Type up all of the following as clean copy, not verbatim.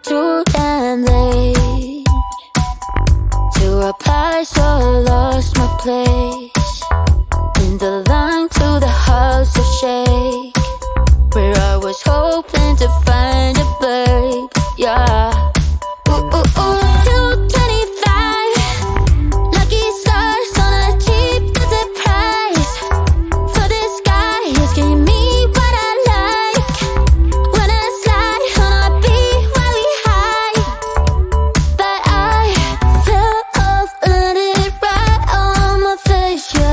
too damn late to reply, so I lost my place in the line to the house of shake, where I was hoping to find a babe, yeah. Ooh, ooh, ooh, 225 lucky stars on a cheap visit price, for this guy is giving me what I like. When I slide on a beat while we high, but I fell off, landed right on my face, yeah.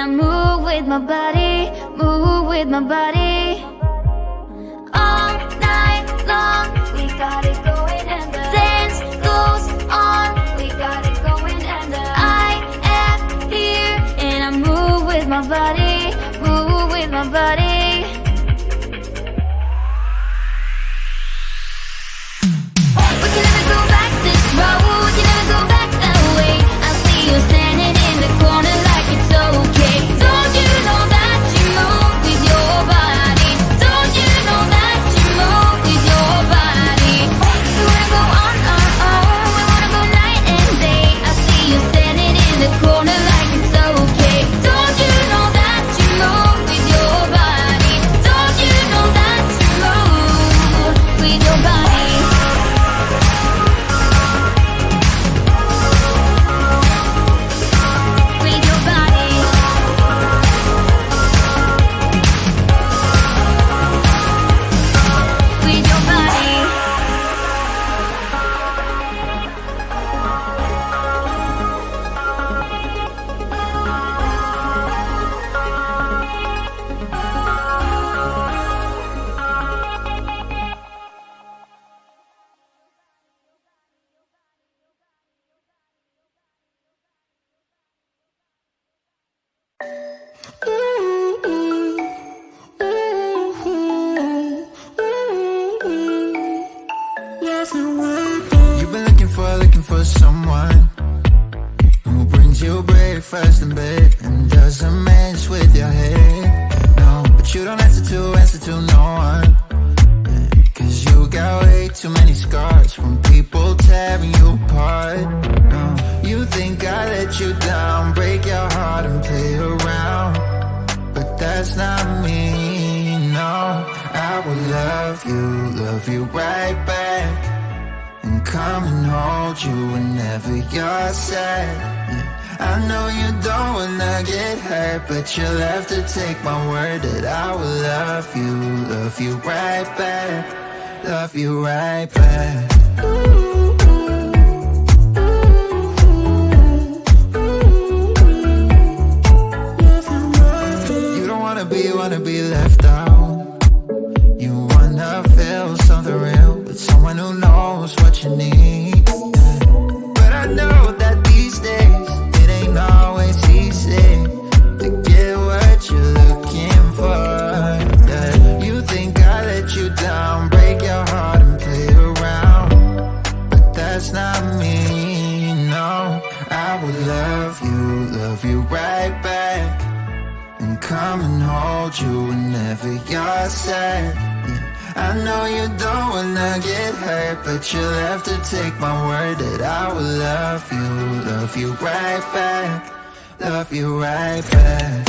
move with my body, move with my body. All night long, we got it going and the dance goes on. We got it going and I am here and I move with my body, move with my body. We can never go back this road, you never go back that way. I see you standing in the corner like it's okay. Don't you know that you move with your body? Don't you know that you move with your body? We wanna go on, we wanna go night and day. I see you standing in the corner like it's okay. Don't you know that you move with your body? Don't you know that you move with your body? With your body. With your body. You've been looking for someone who brings you breakfast in bed and doesn't mess with your head. No, but you don't answer to no one. Cause you got way too many scars from people tearing you apart. No, you think I let you down, break your heart and play around. But that's not me, no. I will love you right back. And come and hold you whenever you're sad. Yeah, I know you don't wanna get hurt, but you'll have to take my word that I will love you right back. Love you right back. You don't wanna be left out. You wanna feel something real with someone who knows what you need. But I know that these days it ain't always easy to get what you're looking for. Yeah. You think I let you down, break your heart and play around, but that's not me, no. I will love you right back. And come and hold you whenever you're sad. Yeah, I know you don't wanna get hurt, but you'll have to take my word that I will love you right back. Love you right back.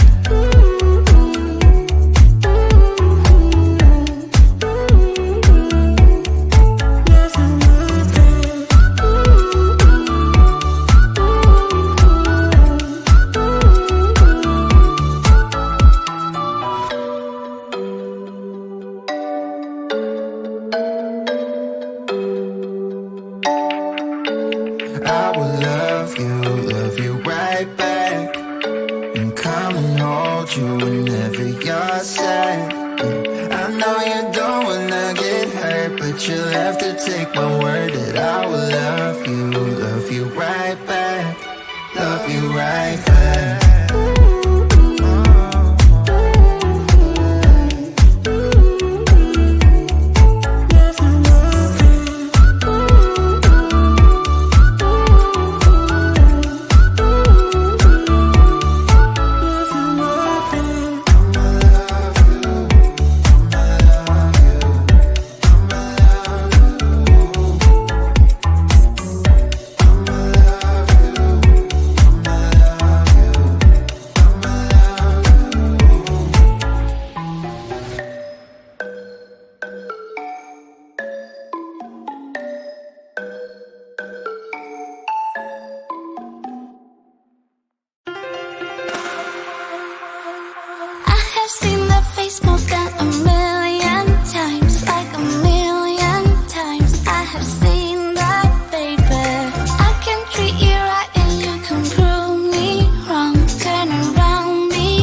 I will love you right back. And come and hold you whenever you're sad. Yeah, I know you don't wanna get hurt, but you'll have to take my word that I will love you right back. Love you right back. Treat you right and you can prove me wrong. Turn around, be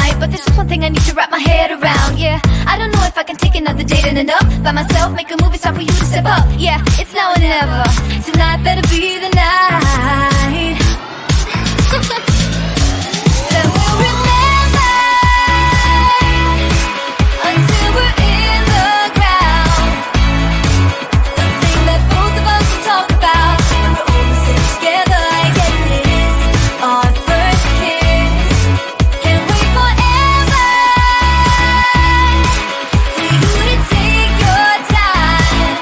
tonight, but there's just one thing I need to wrap my head around. Yeah, I don't know if I can take another date and end up by myself. Make a move, it's time for you to step up. Yeah, it's now or never. Tonight better be the night. Then we'll remember until we're in the ground. The thing that both of us will talk about when we're all sitting together. I guess it is our first kiss. Can't wait forever for you to take your time.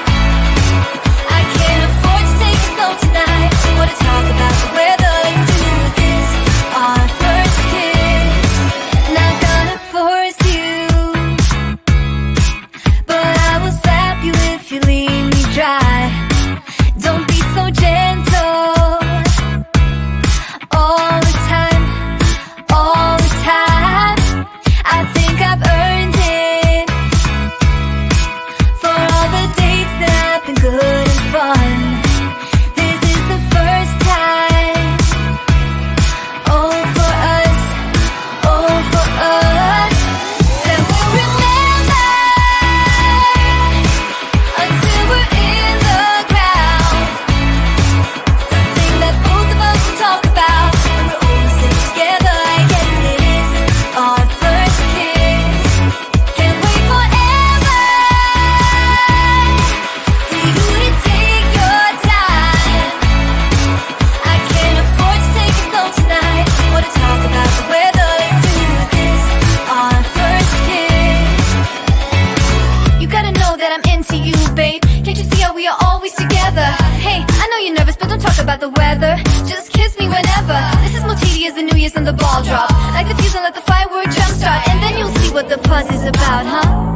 I can't afford to take it slow tonight. Wanna talk about the weather? Let's do this. Our first kiss. Not gonna force you, but I will slap you if you leave me dry. Don't be so gentle. All the time, all the time. I think I've earned it for all the dates that have been good and fun. This is the first time. Oh, for us, oh, for us. Then we'll remember until we're in the ground. The thing that both of us will talk about when we're all sitting together. I guess it is our first kiss. Can't wait forever for you to take your time. I can't afford to take it slow tonight. Wanna talk about the weather? Let's do this. Our first kiss. You gotta know that I'm into you, babe. Can't you see how we are always together? Hey, I know you're nervous, but don't talk about the weather. Just kiss me whenever. This is more tedious than New Year's and the ball drop. Like the fuse and let the firework jump start, and then you'll see what the fuss is about, huh?